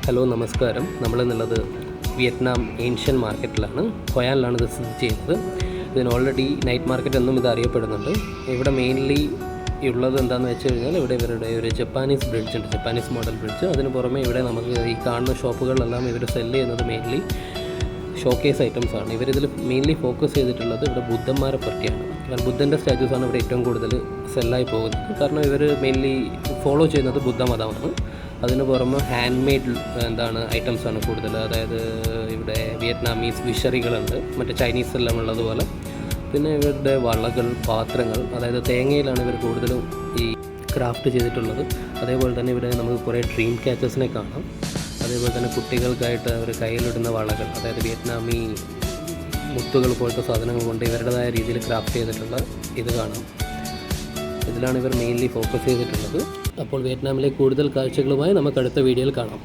Hello നമസ്കാരം. നമ്മളിന്നുള്ളത് Vietnam ancient മാർക്കറ്റിലാണ്. ഹൊയാനിലാണ് ഇത് സ്ഥിതി ചെയ്യുന്നത്. ഇതിന് ഓൾറെഡി നൈറ്റ് മാർക്കറ്റ് എന്നും ഇത് അറിയപ്പെടുന്നുണ്ട്. ഇവിടെ മെയിൻലി ഉള്ളത് എന്താണെന്ന് വെച്ച് കഴിഞ്ഞാൽ ഇവിടെ ഇവരുടെ ഒരു ജപ്പാനീസ് ബ്രിഡ്ജ് ഉണ്ട്, ജപ്പാനീസ് മോഡൽ ബ്രിഡ്ജ്. അതിന് പുറമെ ഇവിടെ നമുക്ക് ഈ കാണുന്ന ഷോപ്പുകളിലെല്ലാം ഇവർ സെല്ല് ചെയ്യുന്നത് മെയിൻലി ഷോക്കേസ് ഐറ്റംസ് ആണ്. ഇവരിതിൽ മെയിൻലി ഫോക്കസ് ചെയ്തിട്ടുള്ളത് ഇവിടെ ബുദ്ധന്മാരെ പറ്റിയാണ്. കാരണം ബുദ്ധൻ്റെ സ്റ്റാച്യൂസാണ് ഇവിടെ ഏറ്റവും കൂടുതൽ സെല്ലായി പോകുന്നത്. കാരണം ഇവർ മെയിൻലി ഫോളോ ചെയ്യുന്നത് ബുദ്ധമതമാണ്. അതിന് പുറമെ ഹാൻഡ് മെയ്ഡ് ഐറ്റംസാണ് കൂടുതൽ. അതായത് ഇവിടെ വിയറ്റ്നാമീസ് വിഷറികളുണ്ട്, മറ്റേ ചൈനീസ് എല്ലാം ഉള്ളതുപോലെ. പിന്നെ ഇവരുടെ വളകൾ, പാത്രങ്ങൾ, അതായത് തേങ്ങയിലാണ് ഇവർ കൂടുതലും ഈ ക്രാഫ്റ്റ് ചെയ്തിട്ടുള്ളത്. അതേപോലെ തന്നെ ഇവിടെ നമുക്ക് കുറേ ഡ്രീം ക്യാച്ചേഴ്സിനെ കാണാം. അതേപോലെ തന്നെ കുട്ടികൾക്കായിട്ട് അവർ കയ്യിലിടുന്ന വളകൾ, അതായത് വിയറ്റ്നാമി മുത്തുകൾ പോലത്തെ സാധനങ്ങൾ കൊണ്ട് ഇവരുടേതായ രീതിയിൽ ക്രാഫ്റ്റ് ചെയ്തിട്ടുള്ള ഇത് കാണാം. ഇതിലാണ് ഇവർ മെയിൻലി ഫോക്കസ് ചെയ്തിട്ടുള്ളത്. അപ്പോൾ വിയറ്റ്നാമിലെ കൂടുതൽ കാഴ്ചകളുമായി നമുക്ക് അടുത്ത വീഡിയോയിൽ കാണാം.